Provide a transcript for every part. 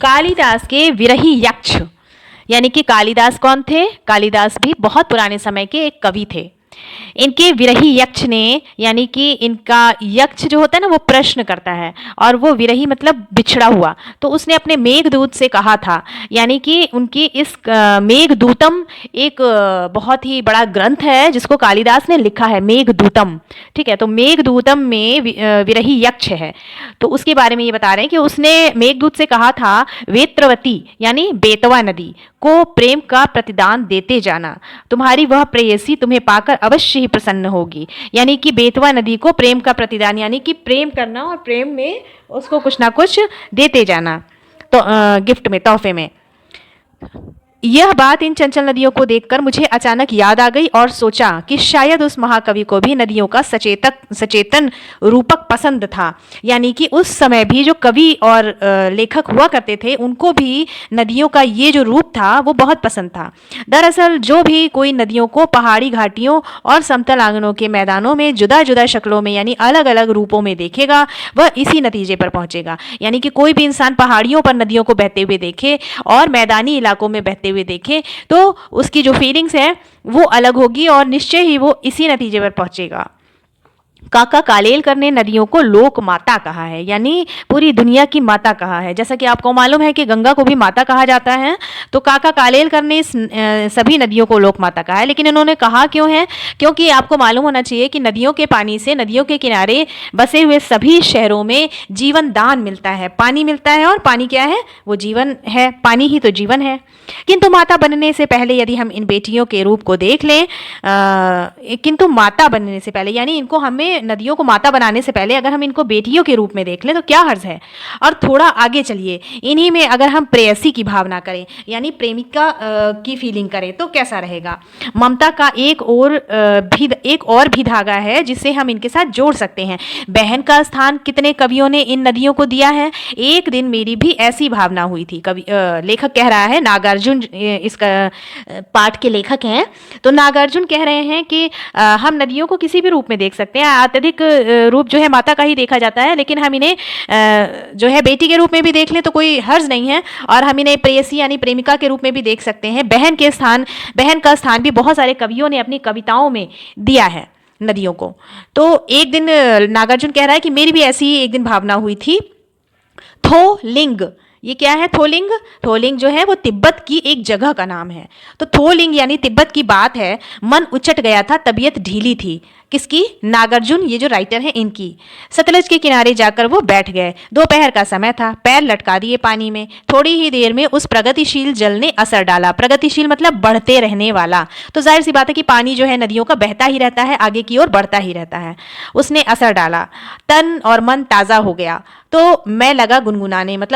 कालिदास के विरही यक्ष, यानी कि कालिदास कौन थे? कालिदास भी बहुत पुराने समय के एक कवि थे। इनके विरही यक्ष ने, यानी कि इनका यक्ष जो होता है ना वो प्रश्न करता है, और वो विरही मतलब बिछड़ा हुआ, तो उसने अपने मेघदूत से कहा था, यानी कि उनकी इस मेघदूतम एक बहुत ही बड़ा ग्रंथ है जिसको कालिदास ने लिखा है, मेघदूतम। ठीक है, तो मेघदूतम में विरही यक्ष है, तो उसके बारे में ये बता रहे हैं कि उसने मेघदूत से कहा था, वेत्रवती यानी बेतवा नदी को प्रेम का प्रतिदान देते जाना, तुम्हारी वह प्रेयसी तुम्हें पाकर अवश्य ही प्रसन्न होगी। यानी कि बेतवा नदी को प्रेम का प्रतिदान, यानी कि प्रेम करना और प्रेम में उसको कुछ ना कुछ देते जाना, तो गिफ्ट में, तोहफे में। यह बात इन चंचल नदियों को देखकर मुझे अचानक याद आ गई और सोचा कि शायद उस महाकवि को भी नदियों का सचेतन रूपक पसंद था। यानी कि उस समय भी जो कवि और लेखक हुआ करते थे उनको भी नदियों का ये जो रूप था वो बहुत पसंद था। दरअसल जो भी कोई नदियों को पहाड़ी घाटियों और समतल आंगनों के मैदानों में जुदा जुदा शक्लों में यानी अलग अलग रूपों में देखेगा वह इसी नतीजे पर पहुंचेगा। यानी कि कोई भी इंसान पहाड़ियों पर नदियों को बहते हुए देखे और मैदानी इलाकों में बहते हुए देखे तो उसकी जो फीलिंग्स है वो अलग होगी और निश्चय ही वो इसी नतीजे पर पहुंचेगा। काका कालेलकर ने नदियों को लोक माता कहा है, यानी पूरी दुनिया की माता कहा है। जैसा कि आपको मालूम है कि गंगा को भी माता कहा जाता है, तो काका कालेलकर ने सभी नदियों को लोक माता कहा है। लेकिन इन्होंने कहा क्यों है? क्योंकि आपको मालूम होना चाहिए कि नदियों के पानी से, नदियों के किनारे बसे हुए सभी शहरों में जीवन दान मिलता है, पानी मिलता है, और पानी क्या है? वो जीवन है, पानी ही तो जीवन है। किंतु माता बनने से पहले यदि हम इन बेटियों के रूप को देख लें, किंतु माता बनने से पहले यानी इनको हमें नदियों को माता बनाने से पहले अगर हम इनको बेटियों के रूप में देख लें तो क्या हर्ज है। और थोड़ा आगे चलिए, इन्हीं में अगर हम प्रेयसी की भावना करें यानी प्रेमिका की फीलिंग करें तो कैसा रहेगा। ममता का एक और भी धागा है जिसे हम इनके साथ जोड़ सकते हैं। बहन का स्थान कितने कवियों ने इन नदियों को दिया है। एक दिन मेरी भी ऐसी भावना हुई थी। कवि लेखक कह रहा है, नागार्जुन इसका पाठ के लेखक हैं, तो नागार्जुन कह रहे हैं कि हम नदियों को किसी भी रूप में देख सकते हैं। अत्यधिक रूप जो है माता का ही देखा जाता है, लेकिन हम इन्हें जो है बेटी के रूप में भी देख लें तो कोई हर्ज नहीं है, और हम इन्हें प्रेयसी यानी प्रेमिका के रूप में भी देख सकते हैं। बहन का स्थान भी बहुत सारे कवियों ने अपनी कविताओं में दिया है नदियों को। तो एक दिन नागार्जुन कह रहा है कि मेरी भी ऐसी एक दिन भावना हुई थी। थोलिंग, ये क्या है? थोलिंग। थोलिंग जो है वो तिब्बत की एक जगह का नाम है। तो थोलिंग यानी तिब्बत की बात है। मन उचट गया था, तबीयत ढीली थी। किसकी? नागार्जुन, ये जो राइटर हैं इनकी। सतलज के किनारे जाकर वो बैठ गए। दोपहर का समय था, पैर लटका दिए पानी में। थोड़ी ही देर में उस प्रगतिशील जल ने असर डाला। प्रगतिशील मतलब बढ़ते रहने वाला, तो जाहिर सी बात है कि पानी जो है नदियों का बहता ही रहता है, आगे की ओर बढ़ता ही रहता है। उसने असर डाला, तन और मन ताज़ा हो गया। तो मैं लगा गुनगुनाने, मैं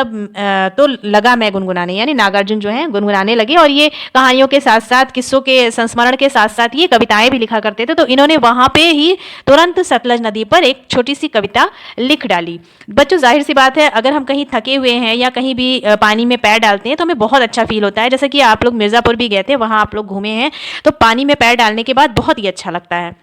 गुनगुनाने, यानी नागार्जुन जो है गुनगुनाने लगे। और ये कहानियों के साथ साथ, किस्सों के संस्मरण के साथ साथ ये कविताएं भी लिखा करते थे। तो इन्होंने वहां पे ही तुरंत सतलज नदी पर एक छोटी सी कविता लिख डाली। बच्चों, जाहिर सी बात है अगर हम कहीं थके हुए हैं या कहीं भी पानी में पैर डालते हैं तो हमें बहुत अच्छा फील होता है। जैसे कि आप लोग मिर्ज़ापुर भी गए थे, वहाँ आप लोग घूमे हैं, तो पानी में पैर डालने के बाद बहुत ही अच्छा लगता है।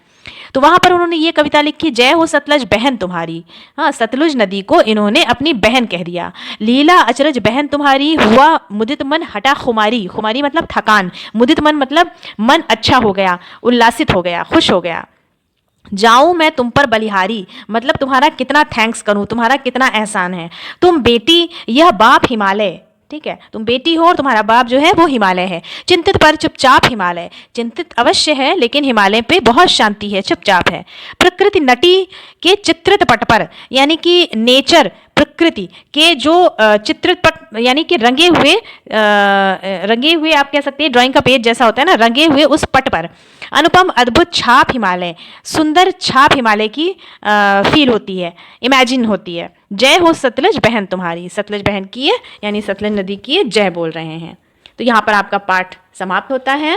तो वहां पर उन्होंने ये कविता लिखी, जय हो सतलज बहन तुम्हारी। हाँ, सतलुज नदी को इन्होंने अपनी बहन कह दिया। लीला अचरज बहन तुम्हारी, हुआ मुदित मन हटा खुमारी। खुमारी मतलब थकान, मुदित मन मतलब मन अच्छा हो गया, उल्लासित हो गया, खुश हो गया। जाऊं मैं तुम पर बलिहारी, मतलब तुम्हारा कितना थैंक्स करूं, तुम्हारा कितना एहसान है। तुम बेटी, यह बाप हिमालय। ठीक है, तुम बेटी हो और तुम्हारा बाप जो है वो हिमालय है। चिंतित पर चुपचाप हिमालय, चिंतित अवश्य है लेकिन हिमालय पे बहुत शांति है, चुपचाप है। प्रकृति नटी के चित्रित पट पर, यानी कि नेचर, प्रकृति के जो चित्रित पट यानी कि रंगे हुए आप कह सकते हैं, ड्राइंग का पेज जैसा होता है ना, रंगे हुए उस पट पर अनुपम अद्भुत छाप हिमालय, सुंदर छाप हिमालय की फील होती है, इमेजिन होती है। जय हो सतलज बहन तुम्हारी, सतलज बहन की है यानी सतलज नदी की है, जय बोल रहे हैं। तो यहाँ पर आपका पाठ समाप्त होता है।